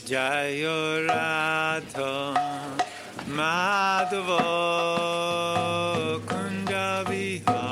Jayo Radha Madhava Kunja Vihari.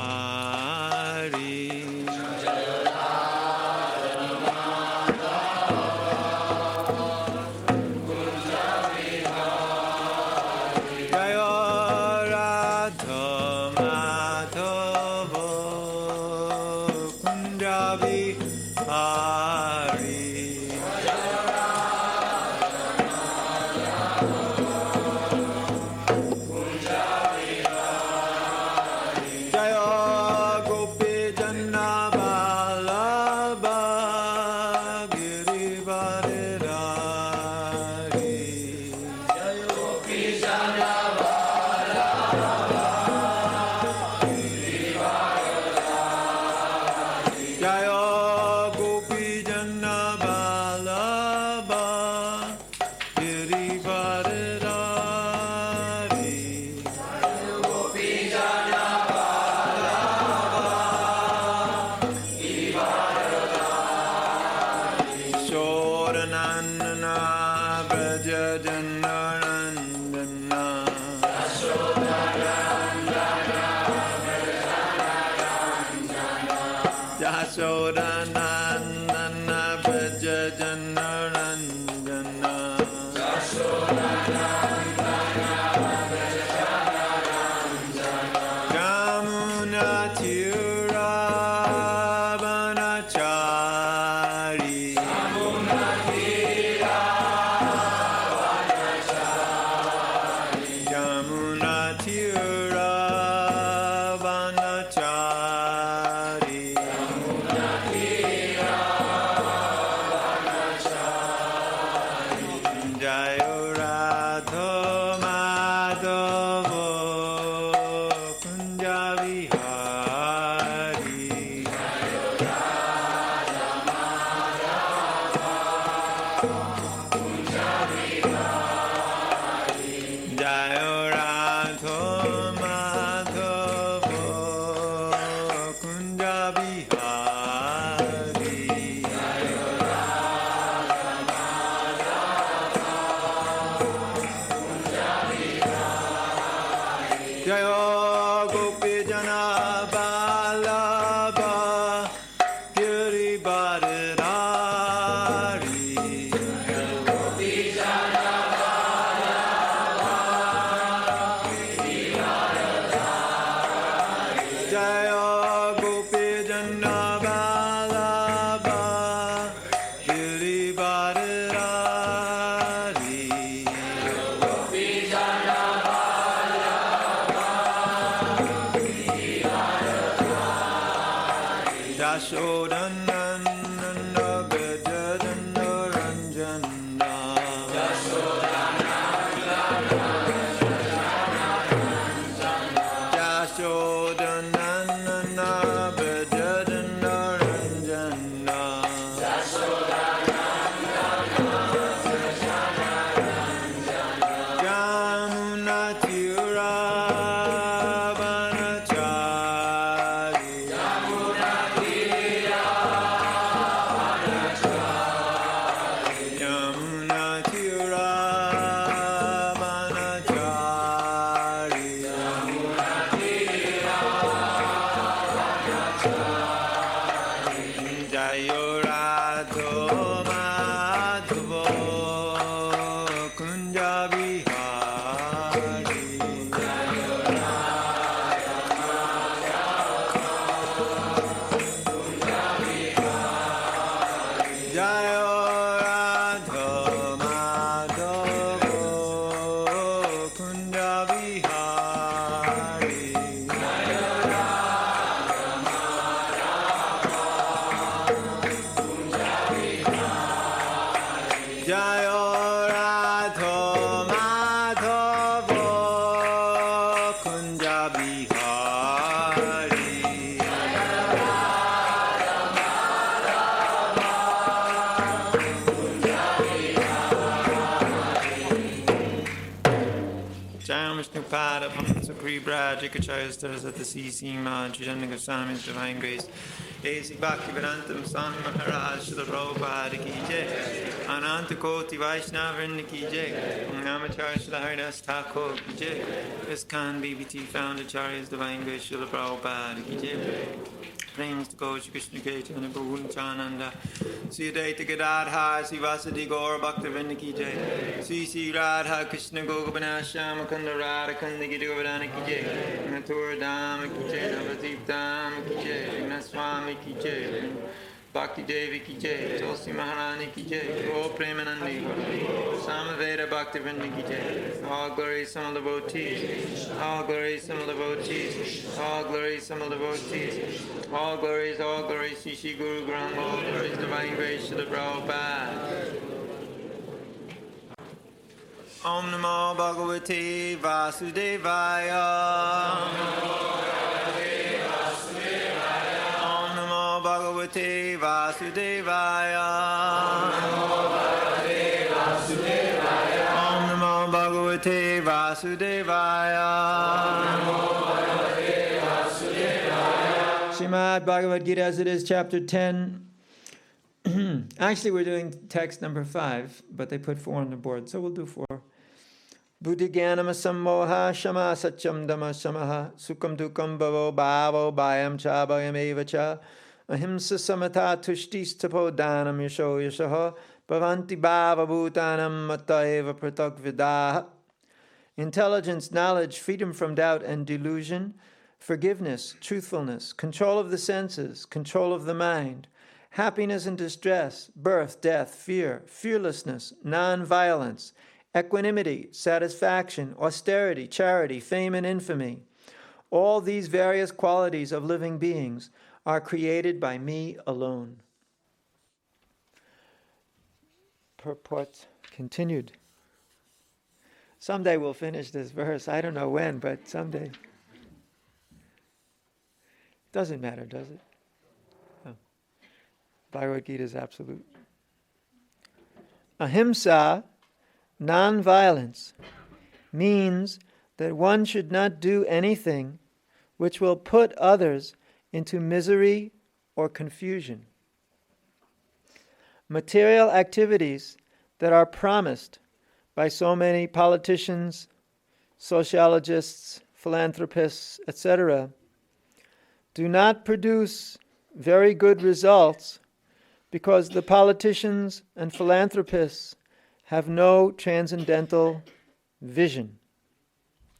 Harikeśa Swami, Divine Grace. Basic Bhaktivedanta Swami Maharaj Srila Prabhupada Ki Jai. Ananta Koti Vaishnava Vrinda Ki Jai. Namacharya Srila Haridas Thakur Ki Jai. ISKCON BBT Founder Charyas Divine Grace Srila Prabhupada Ki Jai. Praise to Gosha Krishna Chaitanya Prabhu Nityananda. Sri Advaita Gadadhar Sri Vasudeva Gaura Bhaktivinoda Ki Jai. Sri Radha Krishna Gopavana Shama Kunda Radha Kunda Gita Govardhana Ki Jai. Mathura Dhama Ki Jai. Navadip Dhama Ki Jai. Raghunath Swami Ki Jai. Bhakti Devi Ki Jai. Tulsi Maharani Ki Jai. Gaur Premanandi Samaveda Bhaktivinoda Ki Jai. All glory some of the devotees. All glory some of the devotees. All glory some of the devotees. All glories, Shri Shri Guru Granth, all glories, Divine Grace to the Prabhupada. Om Namo Bhagavate Vasudevaya. Om Namo Bhagavate Vasudevaya. Om Namo Bhagavate Vasudevaya. Srimad Bhagavadgita as it is, chapter 10. Actually, we're doing text number 5, but they put 4 on the board, so we'll do 4. Buddhigyanam sammoha shama satyam dhamma shamaha sukham dukkam bhavo bhavo bhayam cha bhayam eva cha ahimsa samatha tushtis tapo dhanam yasho yashaha bhavanti bhava bhutanam matta eva pratak vidaha. Intelligence, knowledge, freedom from doubt and delusion, forgiveness, truthfulness, control of the senses, control of the mind, happiness and distress, birth, death, fear, fearlessness, non-violence, equanimity, satisfaction, austerity, charity, fame and infamy. All these various qualities of living beings are created by me alone. Purport continued. Someday we'll finish this verse. I don't know when, but someday. Doesn't matter, does it? No. Bhagavad Gita is absolute. Ahimsa, non-violence, means that one should not do anything which will put others into misery or confusion. Material activities that are promised by so many politicians, sociologists, philanthropists, etc., do not produce very good results because the politicians and philanthropists have no transcendental vision.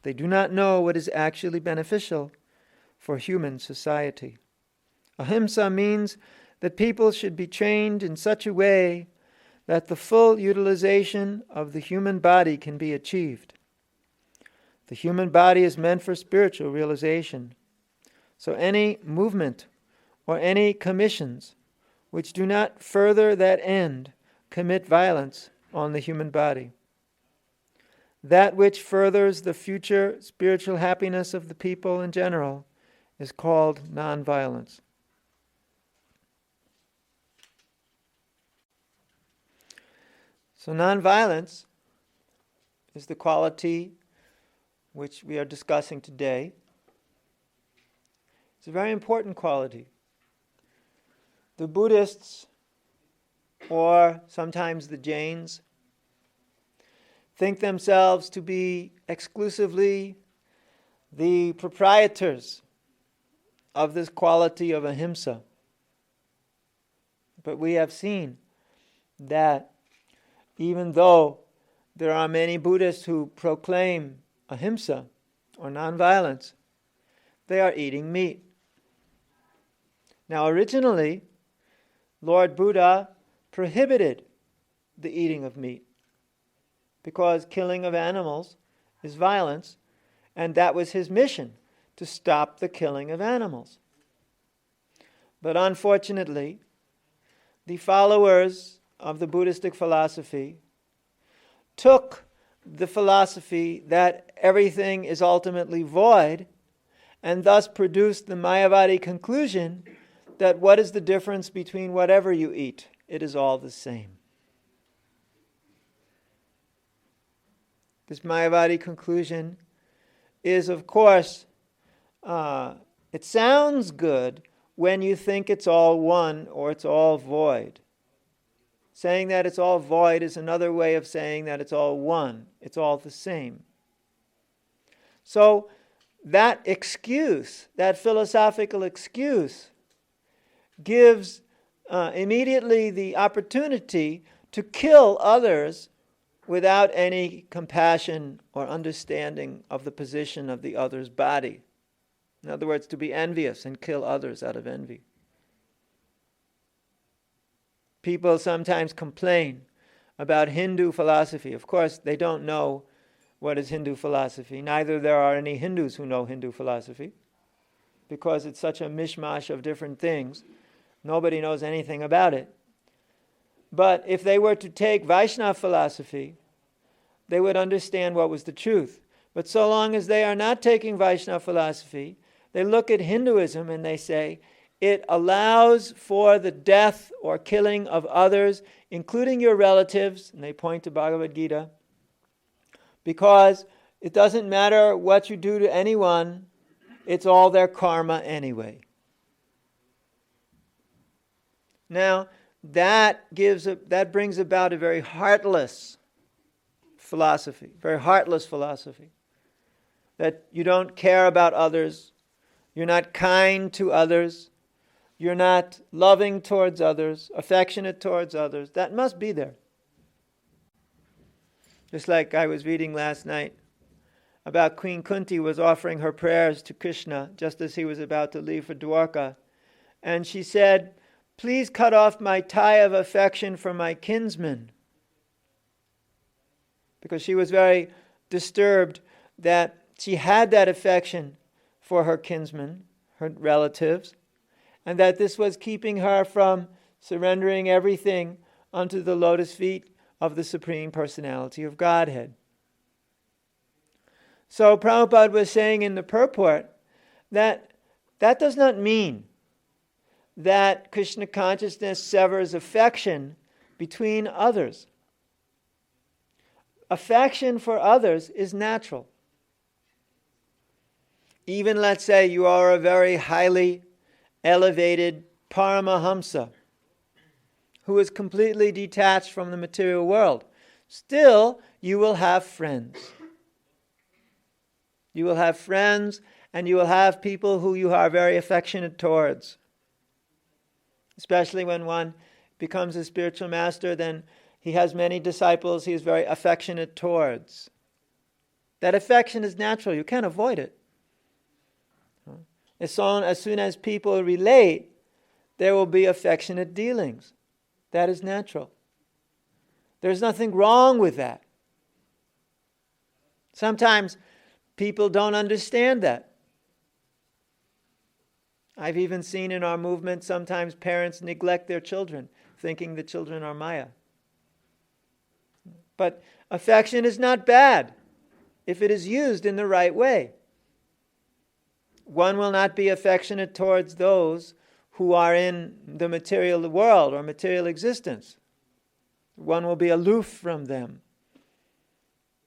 They do not know what is actually beneficial for human society. Ahimsa means that people should be trained in such a way that the full utilization of the human body can be achieved. The human body is meant for spiritual realization. So any movement or any commissions which do not further that end commit violence on the human body. That which furthers the future spiritual happiness of the people in general is called non-violence. So non-violence is the quality which we are discussing today. It's a very important quality. The Buddhists, or sometimes the Jains, think themselves to be exclusively the proprietors of this quality of ahimsa. But we have seen that even though there are many Buddhists who proclaim ahimsa, or non-violence, they are eating meat. Now originally, Lord Buddha prohibited the eating of meat because killing of animals is violence, and that was his mission, to stop the killing of animals. But unfortunately, the followers of the Buddhistic philosophy took the philosophy that everything is ultimately void and thus produced the Mayavadi conclusion that what is the difference between whatever you eat? It is all the same. This Mayavadi conclusion is, of course, it sounds good when you think it's all one or it's all void. Saying that it's all void is another way of saying that it's all one. It's all the same. So that excuse, that philosophical excuse, gives immediately the opportunity to kill others without any compassion or understanding of the position of the other's body. In other words, to be envious and kill others out of envy. People sometimes complain about Hindu philosophy. Of course, they don't know what is Hindu philosophy. Neither there are any Hindus who know Hindu philosophy, because it's such a mishmash of different things. Nobody knows anything about it. But if they were to take Vaishnava philosophy, they would understand what was the truth. But so long as they are not taking Vaishnava philosophy, they look at Hinduism and they say, it allows for the death or killing of others, including your relatives, and they point to Bhagavadgita, because it doesn't matter what you do to anyone, it's all their karma anyway. Now, that brings about a very heartless philosophy, that you don't care about others, you're not kind to others, you're not loving towards others, affectionate towards others. That must be there. Just like I was reading last night about Queen Kunti was offering her prayers to Krishna just as he was about to leave for Dwarka. And she said, "Please cut off my tie of affection for my kinsman." Because she was very disturbed that she had that affection for her kinsmen, her relatives, and that this was keeping her from surrendering everything unto the lotus feet of the Supreme Personality of Godhead. So Prabhupada was saying in the purport that that does not mean that Krishna consciousness severs affection between others. Affection for others is natural. Even, let's say, you are a very highly elevated Paramahamsa who is completely detached from the material world. Still, you will have friends. You will have friends, and you will have people who you are very affectionate towards. Especially when one becomes a spiritual master, then he has many disciples he is very affectionate towards. That affection is natural. You can't avoid it. As soon as people relate, there will be affectionate dealings. That is natural. There's nothing wrong with that. Sometimes people don't understand that. I've even seen in our movement sometimes parents neglect their children, thinking the children are Maya. But affection is not bad if it is used in the right way. One will not be affectionate towards those who are in the material world or material existence. One will be aloof from them.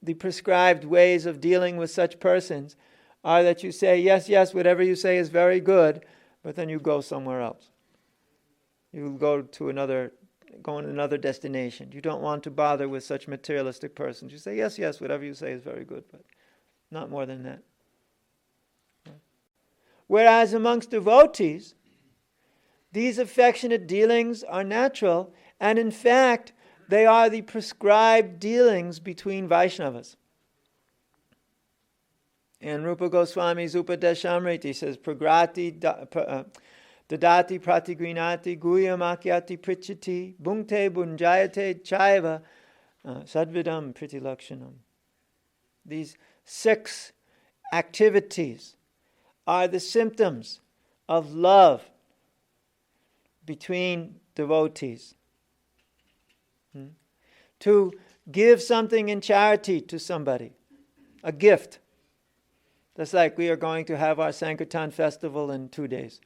The prescribed ways of dealing with such persons are that you say, yes, yes, whatever you say is very good, but then you go somewhere else. You go on another destination. You don't want to bother with such materialistic persons. You say, yes, yes, whatever you say is very good, but not more than that. Whereas amongst devotees, these affectionate dealings are natural, and in fact, they are the prescribed dealings between Vaishnavas. And Rupa Goswami's Upadeshamrita says, Pragrati dadati pratigrinati guyam akyati prichati bhungte bunjayate chaiva sadvidam pritilakshanam. These 6 activities are the symptoms of love between devotees. To give something in charity to somebody, a gift. Just like we are going to have our Sankirtan festival in 2 days.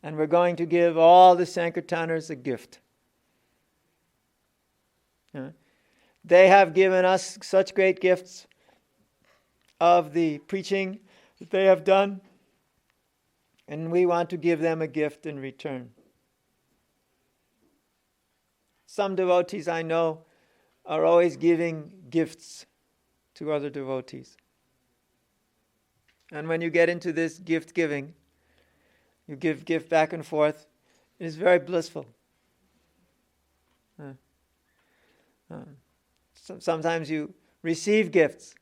And we're going to give all the Sankirtaners a gift. They have given us such great gifts. of the preaching that they have done, and we want to give them a gift in return. Some devotees I know are always giving gifts to other devotees. And when you get into this gift giving, you give gift back and forth, it is very blissful. Sometimes you receive gifts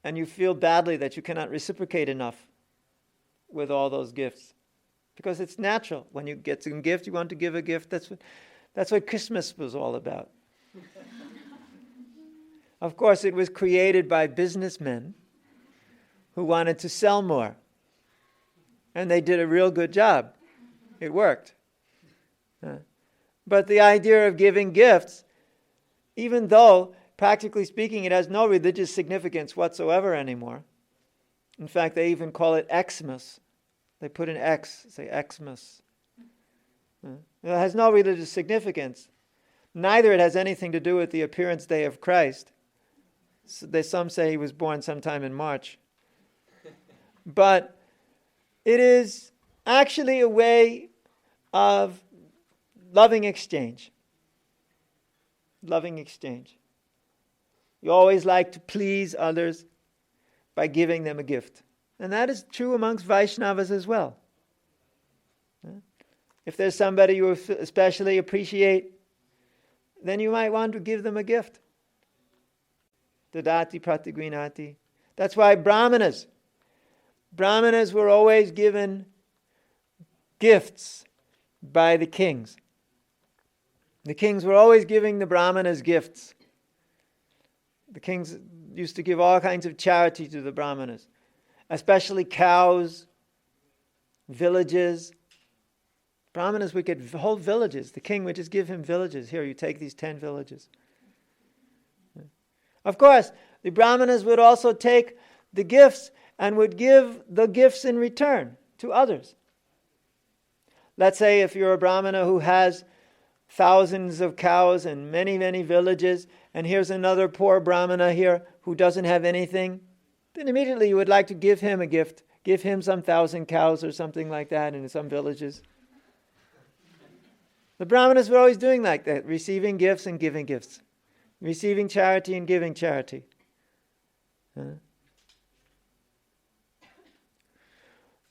and you feel badly that you cannot reciprocate enough with all those gifts. Because it's natural. When you get some gift, you want to give a gift. That's what Christmas was all about. Of course, it was created by businessmen who wanted to sell more. And they did a real good job. It worked. But the idea of giving gifts, even though, practically speaking, it has no religious significance whatsoever anymore. In fact, they even call it Xmas. They put an X, say Xmas. It has no religious significance. Neither it has anything to do with the appearance day of Christ. So some say he was born sometime in March. But it is actually a way of loving exchange. Loving exchange. You always like to please others by giving them a gift. And that is true amongst Vaishnavas as well. If there's somebody you especially appreciate, then you might want to give them a gift. Dadati pratigvinati. That's why Brahmanas were always given gifts by the kings. The kings were always giving the Brahmanas gifts. The kings used to give all kinds of charity to the Brahmanas, especially cows, villages. Brahmanas would get whole villages. The king would just give him villages. Here, you take these 10 villages. Of course, the Brahmanas would also take the gifts and would give the gifts in return to others. Let's say if you're a Brahmana who has thousands of cows and many, many villages, and here's another poor Brahmana here who doesn't have anything, then immediately you would like to give him a gift, give him some 1,000 cows or something like that in some villages. The Brahmanas were always doing like that, receiving gifts and giving gifts, receiving charity and giving charity.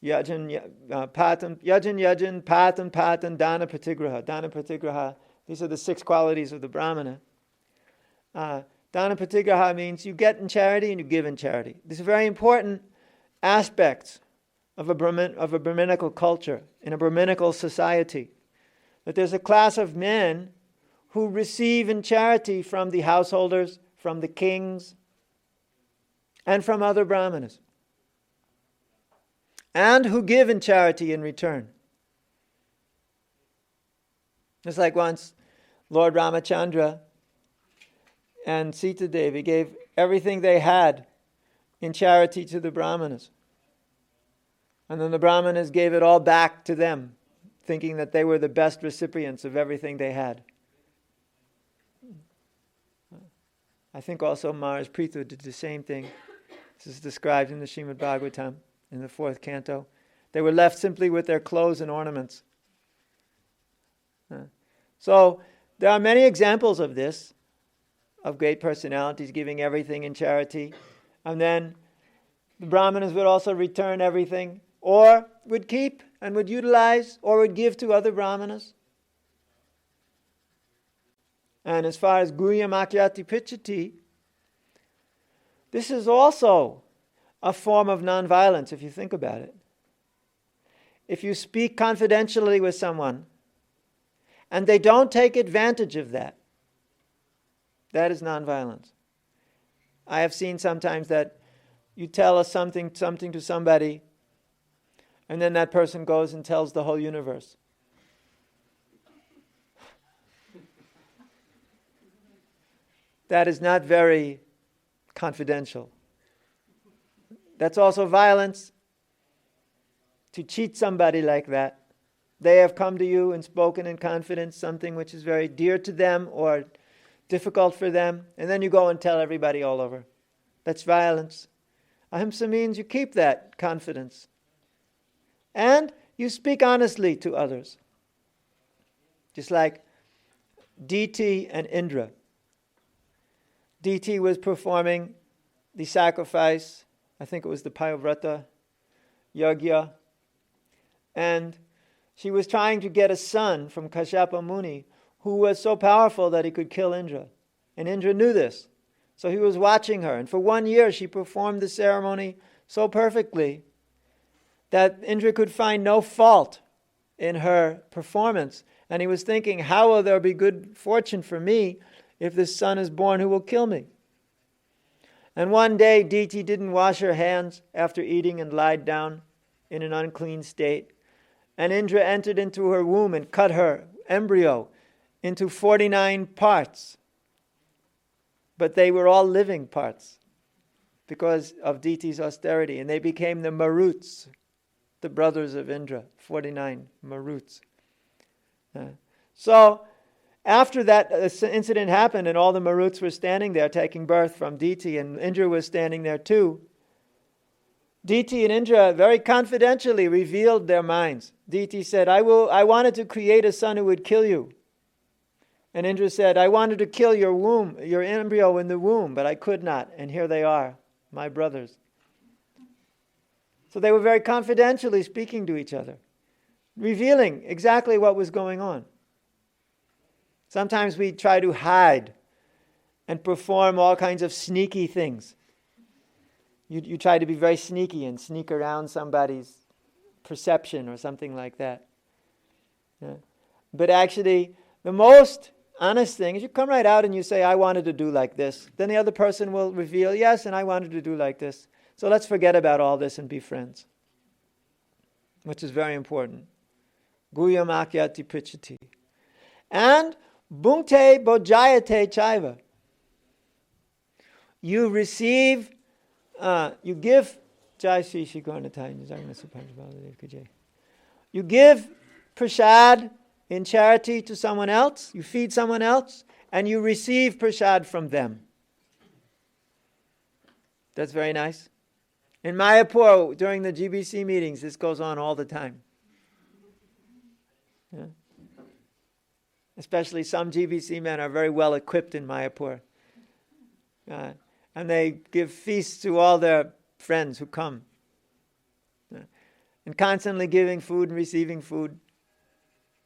Yajan, patan, dana pratigraha. Dana pratigraha, these are the 6 qualities of the Brahmana. Dana pratigraha means you get in charity and you give in charity. These are very important aspects of a Brahminical culture, in a Brahminical society. That there's a class of men who receive in charity from the householders, from the kings, and from other Brahmanas. And who give in charity in return. It's like once Lord Ramachandra and Sita Devi gave everything they had in charity to the Brahmanas. And then the Brahmanas gave it all back to them, thinking that they were the best recipients of everything they had. I think also Maharaj Prithu did the same thing. This is described in the Srimad Bhagavatam in the 4th canto. They were left simply with their clothes and ornaments. So there are many examples of this, of great personalities giving everything in charity. And then the Brahmanas would also return everything, or would keep and would utilize, or would give to other Brahmanas. And as far as Guhyam Akyati Pichati, this is also a form of nonviolence, if you think about it. If you speak confidentially with someone, and they don't take advantage of that, that is nonviolence. I have seen sometimes that you tell us something to somebody, and then that person goes and tells the whole universe. That is not very confidential. That's also violence. To cheat somebody like that. They have come to you and spoken in confidence something which is very dear to them or difficult for them, and then you go and tell everybody all over. That's violence. Ahimsa means you keep that confidence. And you speak honestly to others. Just like Diti and Indra. Diti was performing the sacrifice, I think it was the Payavrata Yagya, and she was trying to get a son from Kashyapa Muni who was so powerful that he could kill Indra. And Indra knew this. So he was watching her. And for 1 year she performed the ceremony so perfectly that Indra could find no fault in her performance. And he was thinking, how will there be good fortune for me if this son is born who will kill me? And one day Diti didn't wash her hands after eating and lied down in an unclean state. And Indra entered into her womb and cut her embryo into 49 parts. But they were all living parts because of Diti's austerity. And they became the Maruts, the brothers of Indra, 49 Maruts. So after that incident happened and all the Maruts were standing there taking birth from Diti, and Indra was standing there too, Diti and Indra very confidentially revealed their minds. Diti said, I wanted to create a son who would kill you. And Indra said, I wanted to kill your womb, your embryo in the womb, but I could not. And here they are, my brothers. So they were very confidentially speaking to each other, revealing exactly what was going on. Sometimes we try to hide and perform all kinds of sneaky things. You try to be very sneaky and sneak around somebody's perception or something like that. Yeah. But actually, the most honest thing is you come right out and you say, I wanted to do like this. Then the other person will reveal, yes, and I wanted to do like this. So let's forget about all this and be friends. Which is very important. Guyam akyati prichati. And bhunte bojayate chaiva. You receive, you give, you give prasad in charity to someone else, you feed someone else, and you receive prasad from them. That's very nice. In Mayapur, during the GBC meetings, this goes on all the time. Yeah. Especially some GBC men are very well equipped in Mayapur. And they give feasts to all their friends who come. Yeah. And constantly giving food and receiving food.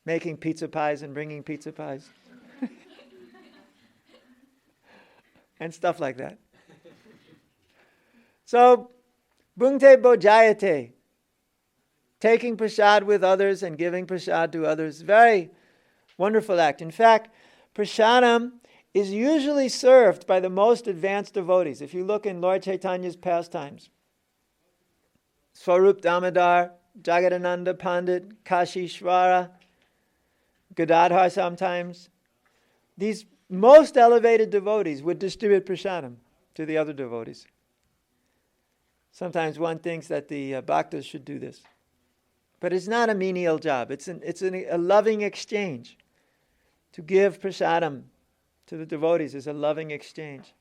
Making pizza pies and bringing pizza pies. And stuff like that. So, bhunte bojayate. Taking prasad with others and giving prasad to others. Very wonderful act. In fact, prasadam is usually served by the most advanced devotees. If you look in Lord Chaitanya's pastimes, Swarup Damodar, Jagadananda Pandit, Kashishvara, Gadadhar sometimes, these most elevated devotees would distribute prasadam to the other devotees. Sometimes one thinks that the bhaktas should do this. But it's not a menial job. It's a loving exchange. To give prasadam to the devotees is a loving exchange.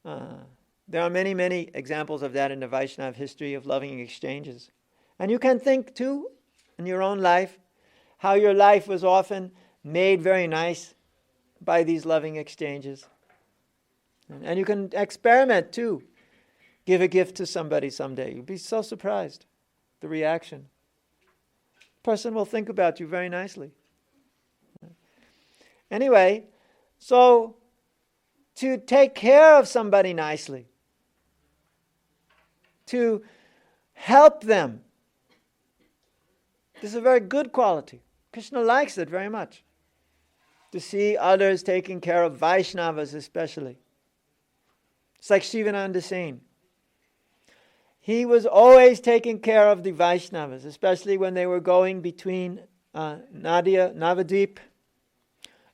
There are many, many examples of that in the Vaishnava history of loving exchanges. And you can think too, in your own life, how your life was often made very nice by these loving exchanges. And you can experiment too. Give a gift to somebody someday. You'll be so surprised, the reaction. The person will think about you very nicely. Anyway, so to take care of somebody nicely, to help them, this is a very good quality. Krishna likes it very much. To see others taking care of Vaishnavas especially. It's like Shivananda Sen. He was always taking care of the Vaishnavas, especially when they were going between Navadvip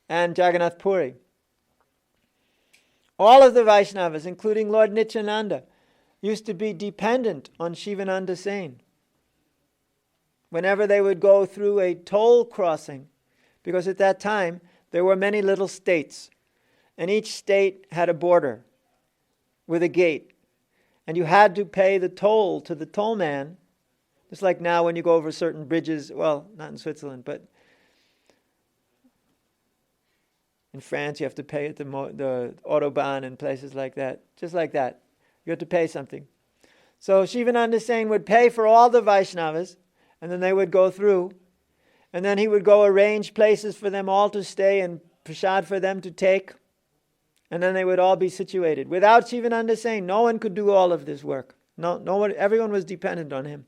and Jagannath Puri. All of the Vaishnavas, including Lord Nityananda, used to be dependent on Shivananda Sen. Whenever they would go through a toll crossing, because at that time there were many little states, and each state had a border. with a gate. And you had to pay the toll to the toll man. Just like now when you go over certain bridges, well, not in Switzerland, but in France you have to pay at the Autobahn and places like that. Just like that. You have to pay something. So Shivananda Sain would pay for all the Vaishnavas, and then they would go through. And then he would go arrange places for them all to stay and prasad for them to take. And then they would all be situated. Without Shivananda Sain, no one could do all of this work. No one, everyone was dependent on him.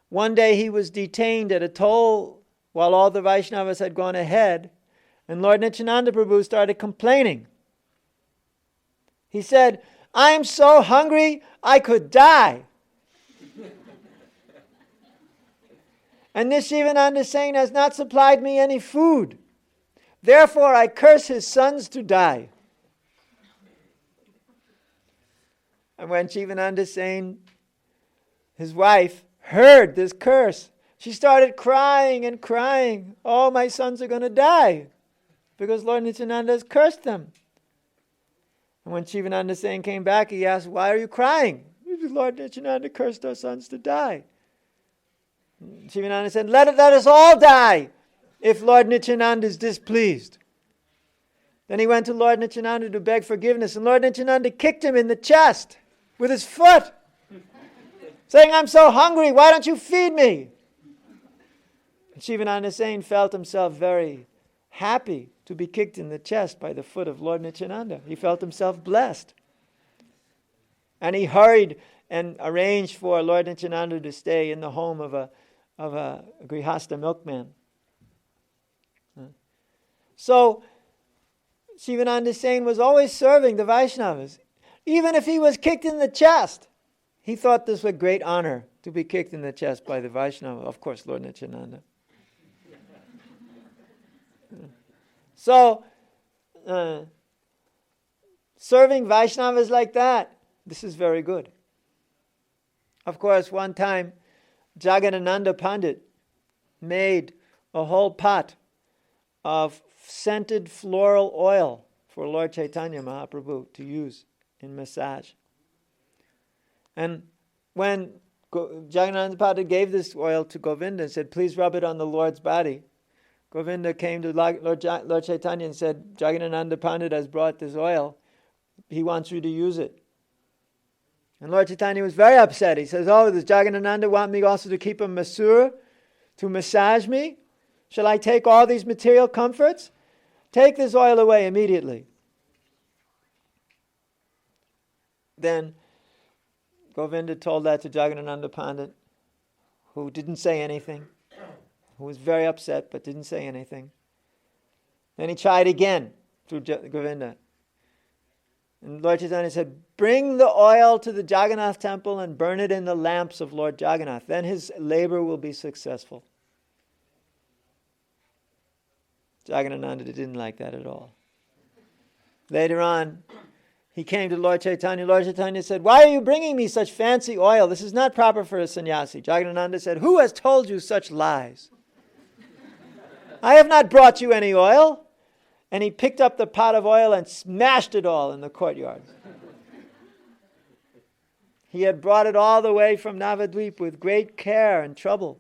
One day he was detained at a toll while all the Vaishnavas had gone ahead, and Lord Nityananda Prabhu started complaining. He said, "I'm so hungry, I could die." And this Shivananda Sain has not supplied me any food. Therefore I curse his sons to die. And when Shivananda Sain, his wife, heard this curse, she started crying and crying. "Oh, my sons are going to die because Lord Nityananda has cursed them." And when Shivananda Sain came back, he asked, "Why are you crying?" "Lord Nityananda cursed our sons to die." Shivananda said, let us all die if Lord Nityananda is displeased. Then he went to Lord Nityananda to beg forgiveness, and Lord Nityananda kicked him in the chest with his foot, saying, "I'm so hungry, why don't you feed me?" And Shivananda Sain felt himself very happy to be kicked in the chest by the foot of Lord Nityananda. He felt himself blessed. And he hurried and arranged for Lord Nityananda to stay in the home of a Grihastha milkman. So Shivananda Sain was always serving the Vaishnavas. Even if he was kicked in the chest, he thought this was a great honor to be kicked in the chest by the Vaishnava. Of course, Lord Nityananda. So, serving Vaishnavas like that, this is very good. Of course, one time, Jagadananda Pandit made a whole pot of scented floral oil for Lord Chaitanya Mahaprabhu to use in massage. And when Jagadananda Pandit gave this oil to Govinda and said, "Please rub it on the Lord's body," Govinda came to Lord Chaitanya and said, "Jagadananda Pandit has brought this oil. He wants you to use it." And Lord Chaitanya was very upset. He says, "Oh, does Jagadananda want me also to keep a masseur to massage me? Shall I take all these material comforts? Take this oil away immediately." Then Govinda told that to Jagadananda Pandit, who didn't say anything, who was very upset but didn't say anything. Then he tried again through Govinda. And Lord Chaitanya said, "Bring the oil to the Jagannath temple and burn it in the lamps of Lord Jagannath. Then his labor will be successful." Jagadananda didn't like that at all. Later on, he came to Lord Chaitanya. Lord Chaitanya said, "Why are you bringing me such fancy oil? This is not proper for a sannyasi." Jagadananda said, "Who has told you such lies? I have not brought you any oil." And he picked up the pot of oil and smashed it all in the courtyard. He had brought it all the way from Navadvip with great care and trouble.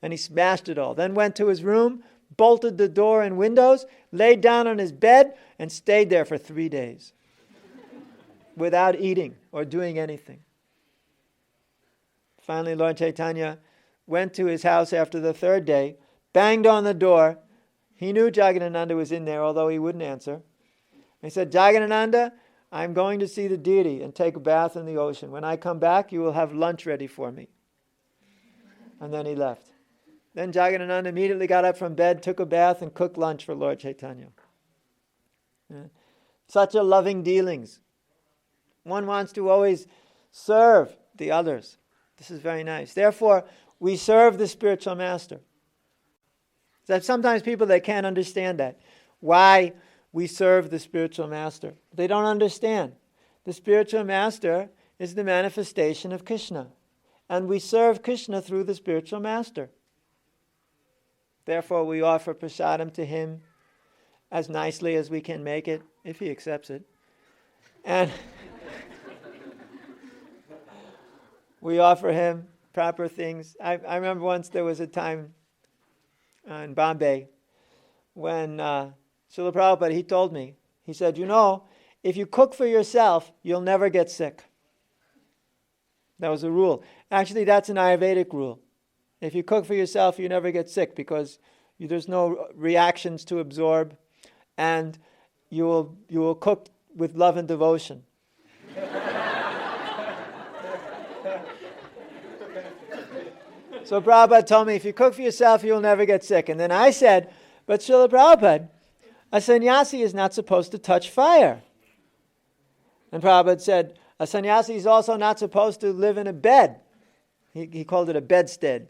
And he smashed it all. Then went to his room, bolted the door and windows, laid down on his bed, and stayed there for 3 days. Without eating or doing anything. Finally, Lord Chaitanya went to his house after the 3rd day, banged on the door. He knew Jagadananda was in there, although he wouldn't answer. He said, "Jagadananda, I'm going to see the deity and take a bath in the ocean. When I come back, you will have lunch ready for me." And then he left. Then Jagadananda immediately got up from bed, took a bath, and cooked lunch for Lord Chaitanya. Such a loving dealings. One wants to always serve the others. This is very nice. Therefore, we serve the spiritual master. That sometimes people, they can't understand that. Why we serve the spiritual master. They don't understand. The spiritual master is the manifestation of Krishna. And we serve Krishna through the spiritual master. Therefore, we offer prasadam to him as nicely as we can make it, if he accepts it. And we offer him proper things. I remember once there was a time in Bombay when Srila Prabhupada, he told me, he said, if you cook for yourself, you'll never get sick. That was a rule. Actually, that's an Ayurvedic rule. If you cook for yourself, you never get sick because there's no reactions to absorb, and you will cook with love and devotion. So Prabhupada told me, if you cook for yourself, you'll never get sick. And then I said, but Srila Prabhupada, a sannyasi is not supposed to touch fire. And Prabhupada said, a sannyasi is also not supposed to live in a bed. He called it a bedstead.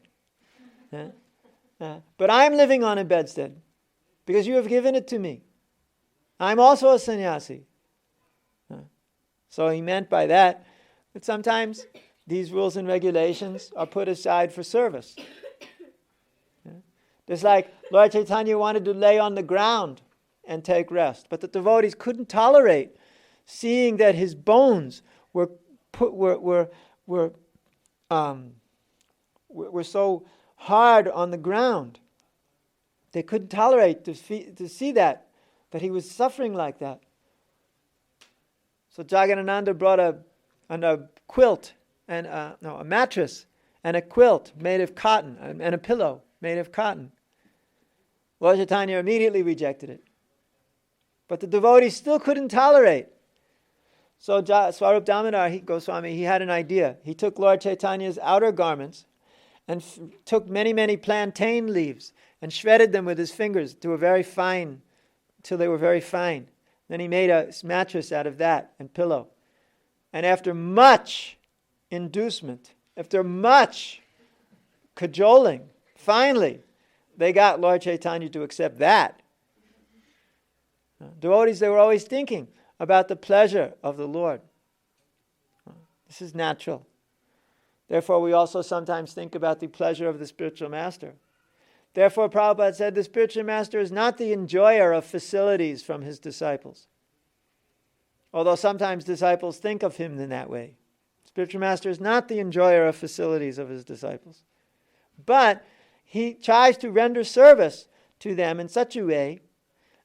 But I'm living on a bedstead because you have given it to me. I'm also a sannyasi. So he meant by that sometimes these rules and regulations are put aside for service. Just like Lord Chaitanya wanted to lay on the ground and take rest, but the devotees couldn't tolerate seeing that his bones were so hard on the ground. They couldn't tolerate to see that he was suffering like that. So Jagadananda brought a quilt and a mattress and a quilt made of cotton and a pillow made of cotton. Lord Chaitanya immediately rejected it. But the devotees still couldn't tolerate. So Swarup Damodar Goswami, he had an idea. He took Lord Chaitanya's outer garments and took many, many plantain leaves and shredded them with his fingers till they were very fine. Then he made a mattress out of that and pillow. And after much inducement, after much cajoling, finally, they got Lord Chaitanya to accept that. Devotees, they were always thinking about the pleasure of the Lord. This is natural. Therefore, we also sometimes think about the pleasure of the spiritual master. Therefore, Prabhupada said the spiritual master is not the enjoyer of facilities from his disciples. Although sometimes disciples think of him in that way. Spiritual master is not the enjoyer of facilities of his disciples. But he tries to render service to them in such a way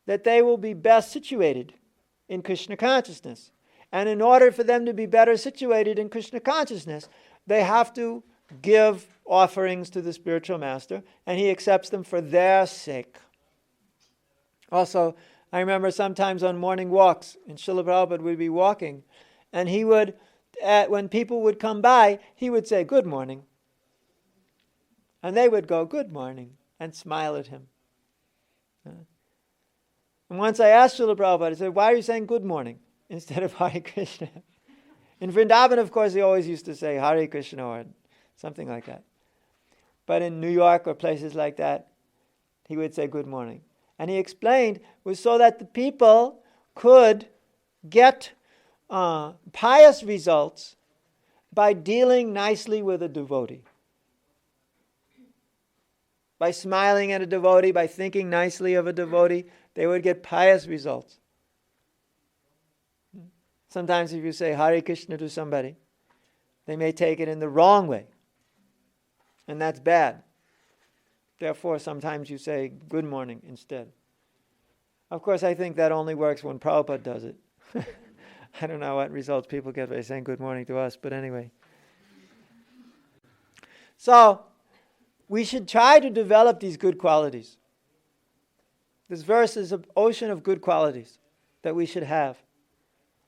that they will be best situated in Krishna consciousness. And in order for them to be better situated in Krishna consciousness, they have to give offerings to the spiritual master, and he accepts them for their sake. Also, I remember sometimes on morning walks, and Srila Prabhupada would be walking, and he would, when people would come by, he would say, "Good morning." And they would go, "Good morning," and smile at him. And once I asked Srila Prabhupada, I said, "Why are you saying good morning instead of Hare Krishna?" In Vrindavan, of course, he always used to say Hare Krishna or something like that. But in New York or places like that, he would say good morning. And he explained it was so that the people could get pious results by dealing nicely with a devotee. By smiling at a devotee, by thinking nicely of a devotee, they would get pious results. Sometimes if you say Hare Krishna to somebody, they may take it in the wrong way. And that's bad. Therefore, sometimes you say good morning instead. Of course, I think that only works when Prabhupada does it. I don't know what results people get by saying good morning to us, but anyway. So, we should try to develop these good qualities. This verse is an ocean of good qualities that we should have.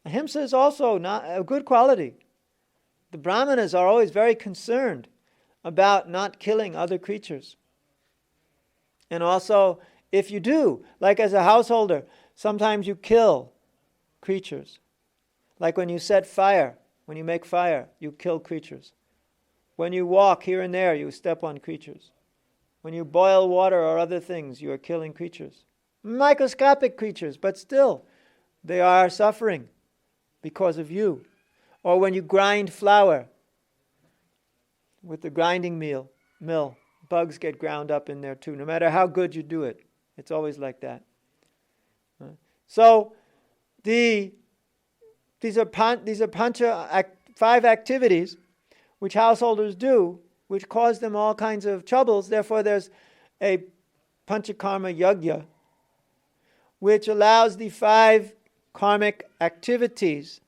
Ahimsa is also not a good quality. The Brahmanas are always very concerned about not killing other creatures. And also, if you do, like as a householder, sometimes you kill creatures. Like when you set fire, when you make fire, you kill creatures. When you walk here and there, you step on creatures. When you boil water or other things, you are killing creatures. Microscopic creatures, but still, they are suffering because of you. Or when you grind flour with the grinding mill, bugs get ground up in there too. No matter how good you do it, it's always like that. So, the these are five activities which householders do, which cause them all kinds of troubles. Therefore, there's a panchakarma yajna, which allows the 5 karmic activities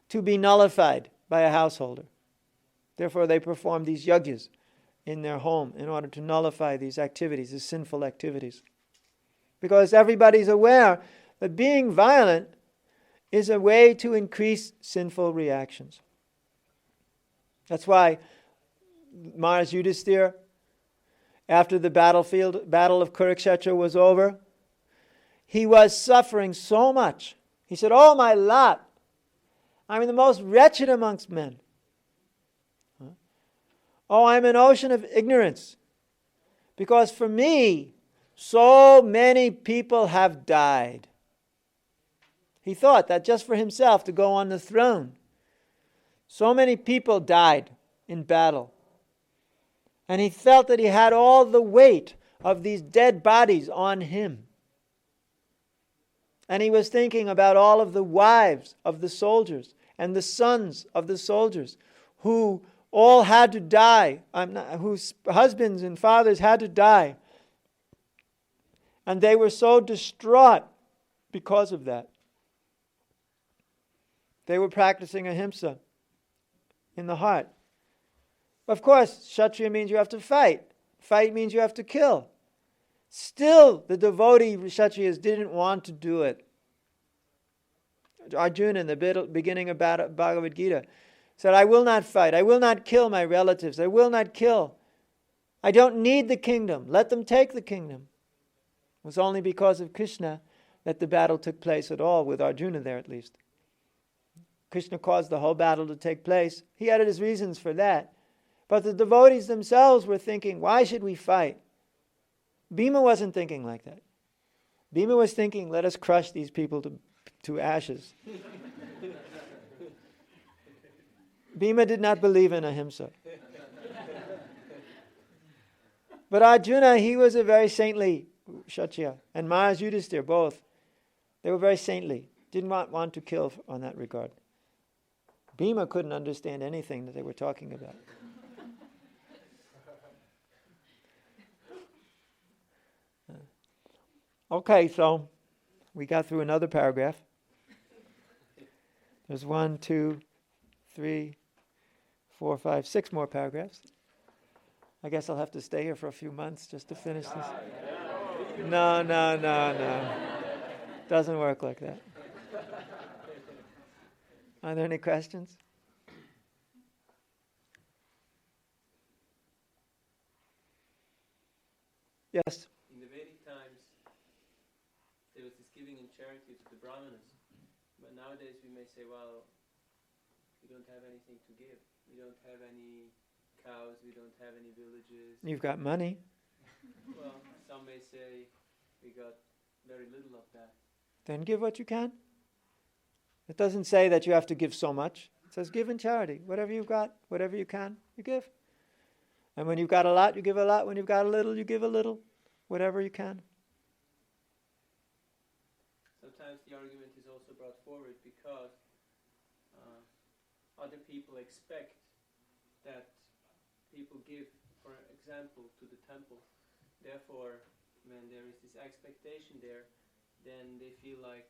to be nullified by a householder. Therefore, they perform these yajnas in their home in order to nullify these activities, these sinful activities. Because everybody's aware that being violent is a way to increase sinful reactions. That's why Maharaj Yudhisthira, after the battle of Kurukshetra was over, he was suffering so much. He said, "Oh, my lot! I'm the most wretched amongst men. Oh, I'm an ocean of ignorance. Because for me, so many people have died." He thought that just for himself to go on the throne. So many people died in battle. And he felt that he had all the weight of these dead bodies on him. And he was thinking about all of the wives of the soldiers and the sons of the soldiers who all had to die, whose husbands and fathers had to die. And they were so distraught because of that. They were practicing ahimsa in the heart. Of course, Kshatriya means you have to fight. Fight means you have to kill. Still, the devotee Kshatriyas didn't want to do it. Arjuna, in the beginning of Bhagavadgita, said, "I will not fight. I will not kill my relatives. I will not kill. I don't need the kingdom. Let them take the kingdom." It was only because of Krishna that the battle took place at all, with Arjuna there at least. Krishna caused the whole battle to take place. He had his reasons for that. But the devotees themselves were thinking, why should we fight? Bhima wasn't thinking like that. Bhima was thinking, let us crush these people to ashes. Bhima did not believe in ahimsa. But Arjuna, he was a very saintly Kshatriya. And Maharaj Yudhisthira, both. They were very saintly. Didn't want to kill on that regard. Bhima couldn't understand anything that they were talking about. Okay, so we got through another paragraph. There's 1, 2, 3, 4, 5, 6 more paragraphs. I guess I'll have to stay here for a few months just to finish this. No. Doesn't work like that. Are there any questions? Yes? In the Vedic times, there was this giving and charity to the Brahmanas. But nowadays we may say, well, we don't have anything to give. We don't have any cows, we don't have any villages. You've got money. Well, some may say we got very little of that. Then give what you can. It doesn't say that you have to give so much. It says give in charity. Whatever you've got, whatever you can, you give. And when you've got a lot, you give a lot. When you've got a little, you give a little. Whatever you can. Sometimes the argument is also brought forward because other people expect that people give, for example, to the temple. Therefore, when there is this expectation there, then they feel like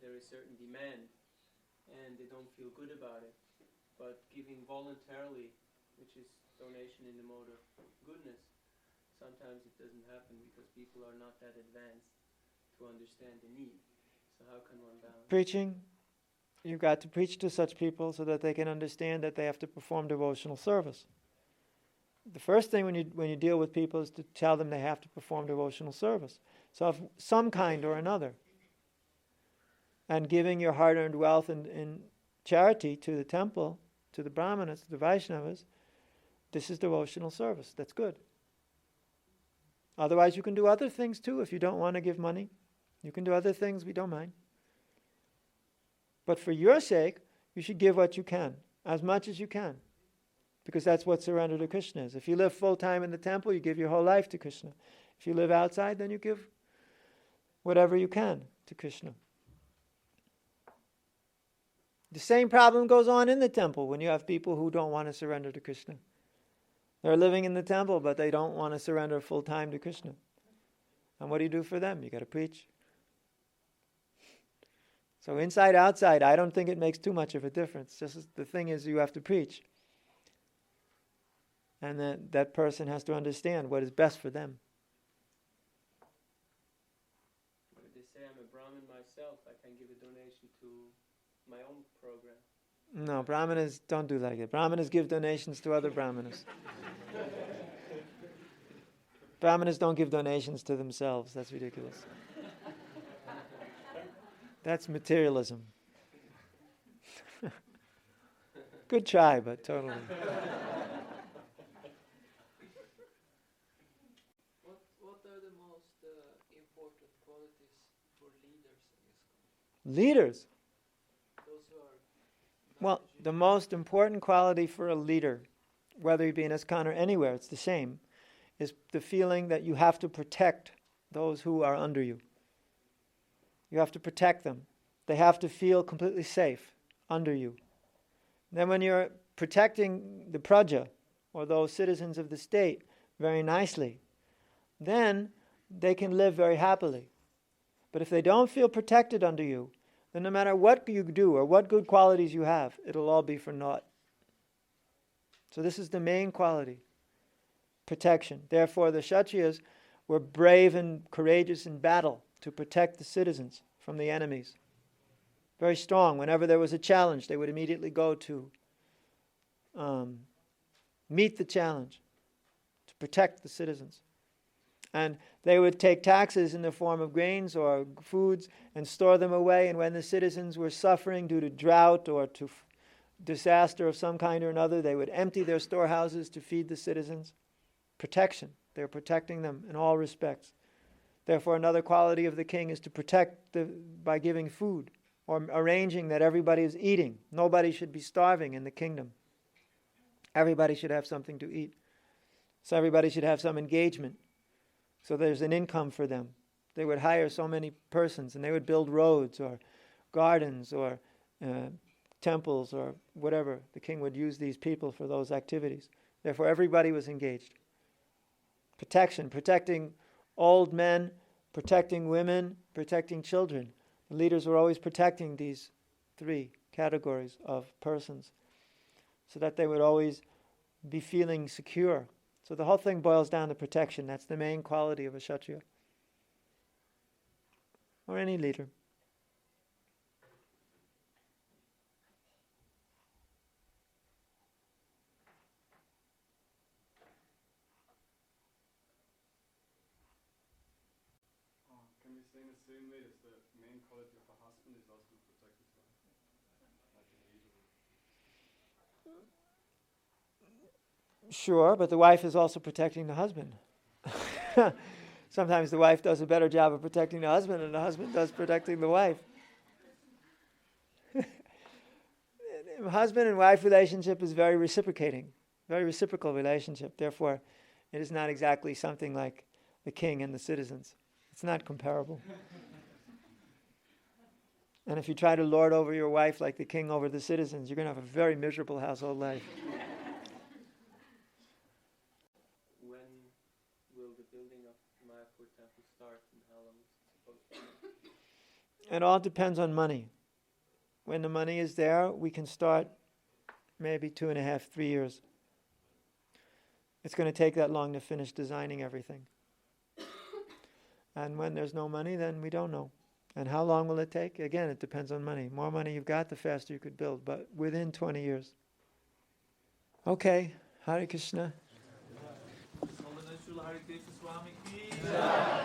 there is certain demand and they don't feel good about it. But giving voluntarily, which is donation in the mode of goodness, sometimes it doesn't happen because people are not that advanced to understand the need. So how can one balance? Preaching. You've got to preach to such people so that they can understand that they have to perform devotional service. The first thing when you deal with people is to tell them they have to perform devotional service. So of some kind or another. And giving your hard-earned wealth in charity to the temple, to the Brahmanas, to the Vaishnavas, this is devotional service. That's good. Otherwise, you can do other things too. If you don't want to give money, you can do other things. We don't mind. But for your sake, you should give what you can, as much as you can. Because that's what surrender to Krishna is. If you live full-time in the temple, you give your whole life to Krishna. If you live outside, then you give whatever you can to Krishna. The same problem goes on in the temple when you have people who don't want to surrender to Krishna. They're living in the temple, but they don't want to surrender full time to Krishna. And what do you do for them? You got to preach. So inside, outside, I don't think it makes too much of a difference. Just the thing is, you have to preach. And that person has to understand what is best for them. But if they say I'm a Brahmin myself, I can give a donation to my own program. No, Brahmanas don't do like that. Brahmanas give donations to other Brahmanas. Brahmanas don't give donations to themselves. That's ridiculous. That's materialism. Good try, but totally. What are the most important qualities for leaders in ISKCON? Leaders? Those who are Well, the most important quality for a leader, whether you be in ISKCON or anywhere, it's the same, is the feeling that you have to protect those who are under you. You have to protect them. They have to feel completely safe under you. Then when you're protecting the praja, or those citizens of the state, very nicely, then they can live very happily. But if they don't feel protected under you, then no matter what you do or what good qualities you have, it'll all be for naught. So this is the main quality, protection. Therefore, the Kshatriyas were brave and courageous in battle to protect the citizens from the enemies. Very strong. Whenever there was a challenge, they would immediately go to meet the challenge, to protect the citizens. And they would take taxes in the form of grains or foods and store them away. And when the citizens were suffering due to drought or to disaster of some kind or another, they would empty their storehouses to feed the citizens. Protection. They're protecting them in all respects. Therefore, another quality of the king is to protect by giving food or arranging that everybody is eating. Nobody should be starving in the kingdom. Everybody should have something to eat. So everybody should have some engagement. So there's an income for them. They would hire so many persons and they would build roads or gardens or temples or whatever. The king would use these people for those activities. Therefore, everybody was engaged. Protection, protecting old men, protecting women, protecting children. The leaders were always protecting these three categories of persons so that they would always be feeling secure. So the whole thing boils down to protection. That's the main quality of a Kshatriya. Or any leader. Can we say in the same way as the main quality of a husband is also to protect his wife? Like a leader? Sure, but the wife is also protecting the husband. Sometimes the wife does a better job of protecting the husband than the husband does protecting the wife. Husband and wife relationship is very reciprocating, very reciprocal relationship. Therefore, it is not exactly something like the king and the citizens. It's not comparable. And if you try to lord over your wife like the king over the citizens, you're going to have a very miserable household life. When will the building of Mayapur temple start and how long is it supposed to take? It all depends on money. When the money is there, we can start maybe 2.5, 3 years. It's going to take that long to finish designing everything. And when there's no money, then we don't know. And how long will it take? Again, it depends on money. More money you've got, the faster you could build, but within 20 years. Okay, Hare Krishna. Holiness Harikeśa Swami ki jai.